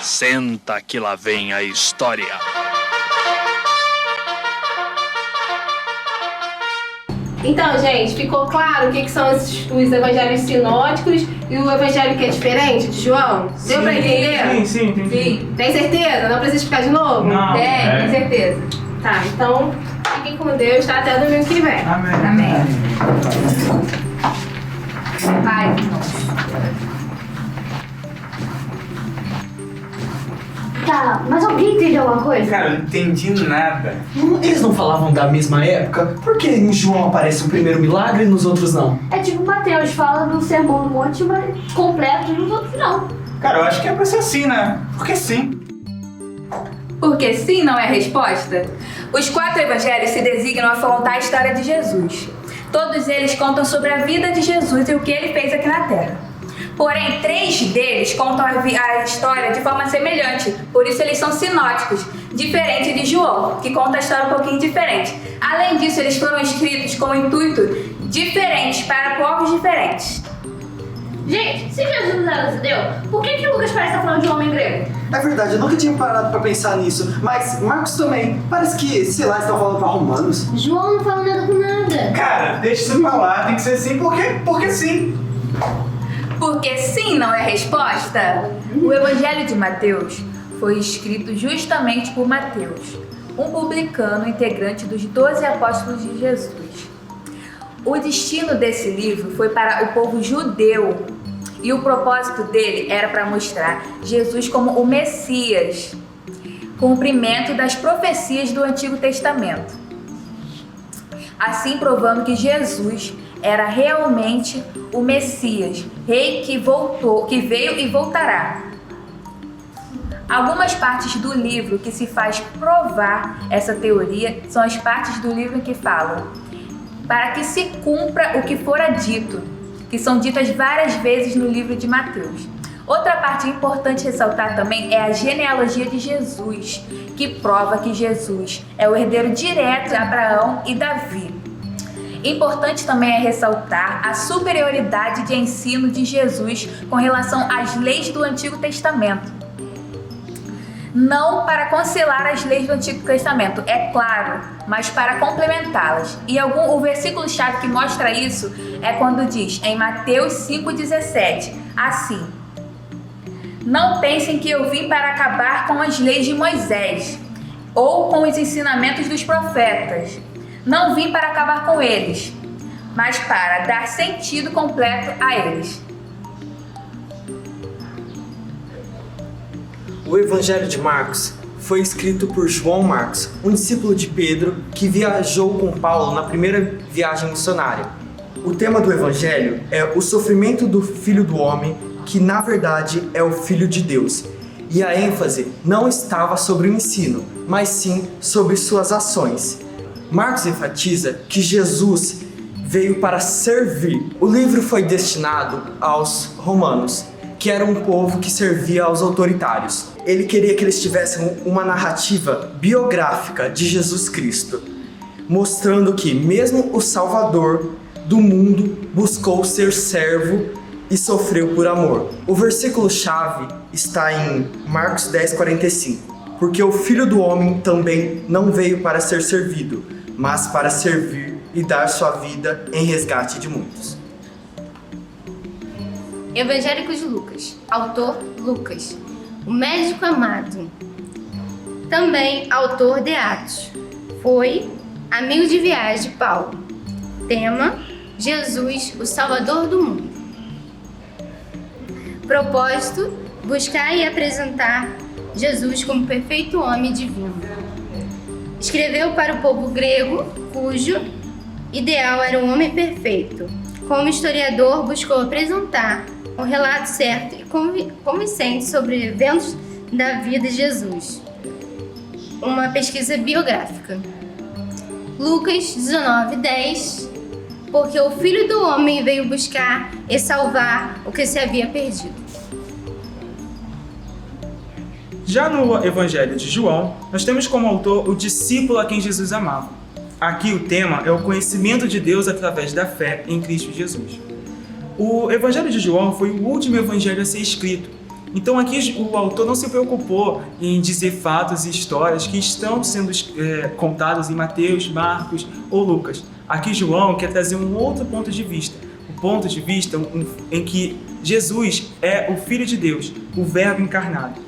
Senta que lá vem a história. Então, gente, ficou claro o que são os evangelhos sinóticos e o evangelho que é diferente de João? Deu pra entender? Sim, entendi. Tem certeza? Não precisa explicar de novo? Não. Tem certeza. Tá, então fiquem com Deus, tá? Até domingo que vem. Amém. Amém. Vai, irmãos. Tá, mas alguém entendeu alguma coisa? Cara, eu não entendi nada. Eles não falavam da mesma época? Por que em João aparece o primeiro milagre e nos outros não? É tipo Mateus fala do Sermão do Monte, mas completo, e nos outros não. Cara, eu acho que é pra ser assim, né? Porque sim. Porque sim não é a resposta? Os 4 evangelhos se designam a contar a história de Jesus. Todos eles contam sobre a vida de Jesus e o que ele fez aqui na Terra. Porém, 3 deles contam a história de forma semelhante, por isso eles são sinóticos, diferente de João, que conta a história um pouquinho diferente. Além disso, eles foram escritos com um intuito diferente para povos diferentes. Gente, se Jesus era judeu, por que Lucas parece estar falando de um homem grego? É verdade, eu nunca tinha parado pra pensar nisso. Mas Marcos também. Parece que, sei lá, estão falando pra romanos. João não fala nada com nada. Cara, deixa isso pra lá, tem que ser assim porque sim. Porque sim não é a resposta? O Evangelho de Mateus foi escrito justamente por Mateus, um publicano integrante dos 12 apóstolos de Jesus. O destino desse livro foi para o povo judeu e o propósito dele era para mostrar Jesus como o Messias, cumprimento das profecias do Antigo Testamento. Assim provando que Jesus era realmente o Messias, rei que veio e voltará. Algumas partes do livro que se faz provar essa teoria são as partes do livro que falam para que se cumpra o que fora dito, que são ditas várias vezes no livro de Mateus. Outra parte importante ressaltar também é a genealogia de Jesus, que prova que Jesus é o herdeiro direto de Abraão e Davi. Importante também é ressaltar a superioridade de ensino de Jesus com relação às leis do Antigo Testamento. Não para cancelar as leis do Antigo Testamento, é claro, mas para complementá-las. E o versículo-chave que mostra isso é quando diz, em Mateus 5,17, assim: não pensem que eu vim para acabar com as leis de Moisés ou com os ensinamentos dos profetas. Não vim para acabar com eles, mas para dar sentido completo a eles. O Evangelho de Marcos foi escrito por João Marcos, um discípulo de Pedro que viajou com Paulo na primeira viagem missionária. O tema do Evangelho é o sofrimento do Filho do Homem, que na verdade é o Filho de Deus. E a ênfase não estava sobre o ensino, mas sim sobre suas ações. Marcos enfatiza que Jesus veio para servir. O livro foi destinado aos romanos, que era um povo que servia aos autoritários. Ele queria que eles tivessem uma narrativa biográfica de Jesus Cristo, mostrando que mesmo o Salvador do mundo buscou ser servo e sofreu por amor. O versículo-chave está em Marcos 10:45, porque o Filho do Homem também não veio para ser servido, mas para servir e dar sua vida em resgate de muitos. Evangelho de Lucas. Autor Lucas. O médico amado. Também autor de Atos. Foi amigo de viagem de Paulo. Tema: Jesus, o Salvador do mundo. Propósito: buscar e apresentar Jesus como perfeito homem divino. Escreveu para o povo grego, cujo ideal era um homem perfeito. Como historiador, buscou apresentar um relato certo e convincente sobre eventos da vida de Jesus. Uma pesquisa biográfica. Lucas 19:10. Porque o Filho do Homem veio buscar e salvar o que se havia perdido. Já no Evangelho de João, nós temos como autor o discípulo a quem Jesus amava. Aqui o tema é o conhecimento de Deus através da fé em Cristo Jesus. O Evangelho de João foi o último evangelho a ser escrito. Então aqui o autor não se preocupou em dizer fatos e histórias que estão sendo contados em Mateus, Marcos ou Lucas. Aqui João quer trazer um outro ponto de vista. O ponto de vista em que Jesus é o Filho de Deus, o Verbo encarnado.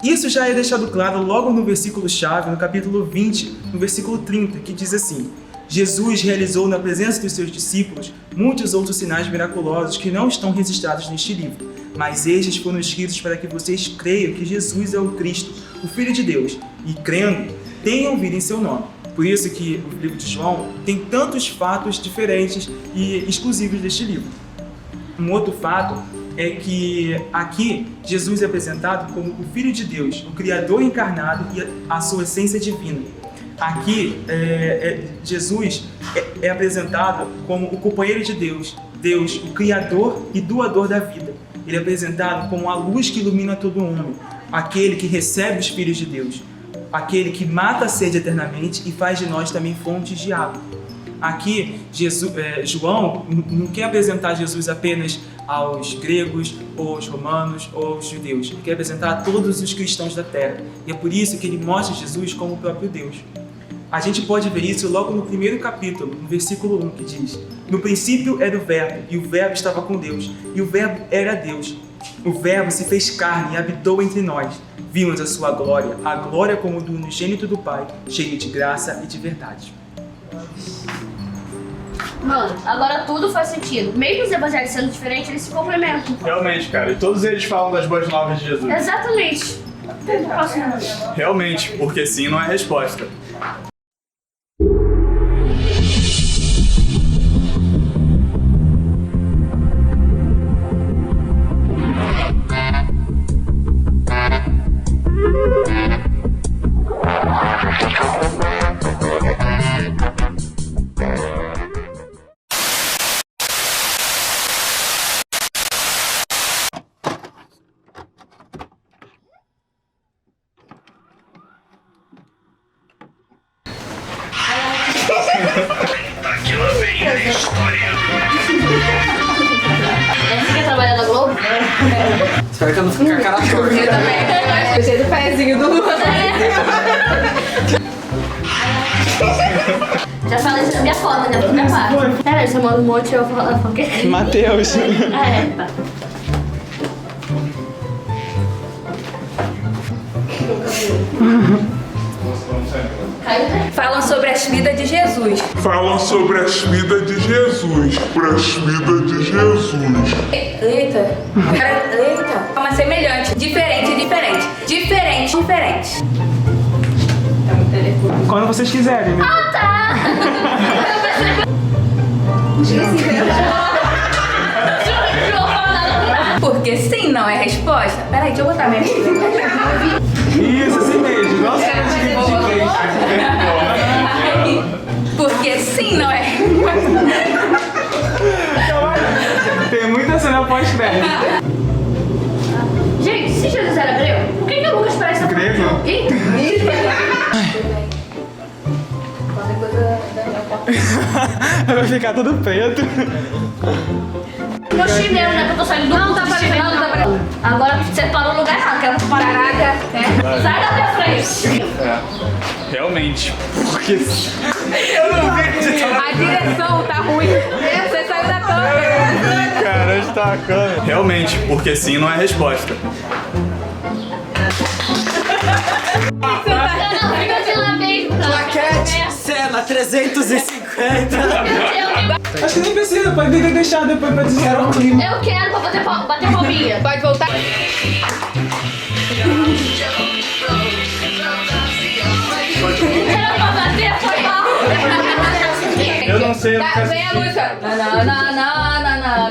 Isso já é deixado claro logo no versículo-chave, no capítulo 20, no versículo 30, que diz assim: Jesus realizou na presença dos seus discípulos muitos outros sinais miraculosos que não estão registrados neste livro, mas estes foram escritos para que vocês creiam que Jesus é o Cristo, o Filho de Deus, e crendo, tenham vida em seu nome. Por isso que o livro de João tem tantos fatos diferentes e exclusivos deste livro. Um outro fato é que aqui Jesus é apresentado como o Filho de Deus, o Criador encarnado e a sua essência divina. Aqui Jesus é apresentado como o companheiro de Deus, Deus, o Criador e doador da vida. Ele é apresentado como a luz que ilumina todo homem, aquele que recebe os filhos de Deus, aquele que mata a sede eternamente e faz de nós também fontes de água. Aqui, João não quer apresentar Jesus apenas aos gregos, ou aos romanos, ou aos judeus. Ele quer apresentar a todos os cristãos da terra. E é por isso que ele mostra Jesus como o próprio Deus. A gente pode ver isso logo no primeiro capítulo, no versículo 1, que diz: no princípio era o Verbo, e o Verbo estava com Deus, e o Verbo era Deus. O Verbo se fez carne e habitou entre nós. Vimos a sua glória, a glória como do unigênito do Pai, cheio de graça e de verdade. Mano, agora tudo faz sentido. Mesmo os evangelhos sendo diferentes, eles se complementam. Realmente, cara. E todos eles falam das boas novas de Jesus. Exatamente. Realmente, porque sim não é resposta. Aqui lá vem a história. Você quer trabalhar na Globo? Espero que eu não fique com a cara torta. Eu também. Eu cheio do pezinho do Lula. Já falei isso na minha foto, né? Minha parte. Pera, eu chamando um monte, eu falo o quê? Mateus. Ah, é, tá. Falam sobre as vidas de Jesus. Falam sobre as vidas de Jesus. Sobre as vidas de Jesus. Eita. É uma semelhante. Diferente. Quando vocês quiserem. Né? Ah, tá! Porque sim não é resposta. Peraí, deixa eu botar minha Isso, assim mesmo. Não sei Porque sim não é. Tem muita cena pós-crédito. Gente, se Jesus era grego, por que o Lucas parece estar Grego? falando de alguém? Vai ficar tudo preto. Meu chinelo, né? Que eu tô saindo do Não, tá chinelo. parecendo, não tá parecendo. Agora você parou no lugar errado, que era pra parar. Caraca. Sai da minha frente. Realmente. Porque A direção tá ruim. Você saiu da câmera. cara, onde tá a câmera? Realmente, porque sim não é resposta. Não, fica de lá mesmo. Claquete, cena. A 350. Acho que nem precisa, pode deixar depois pra dizer o clima. Eu quero pra bater palminha. Pode voltar. Era pra bater, foi mal. Eu não sei, eu não Tá, quero vem a assistir. música. Na, na, na, na, na, na,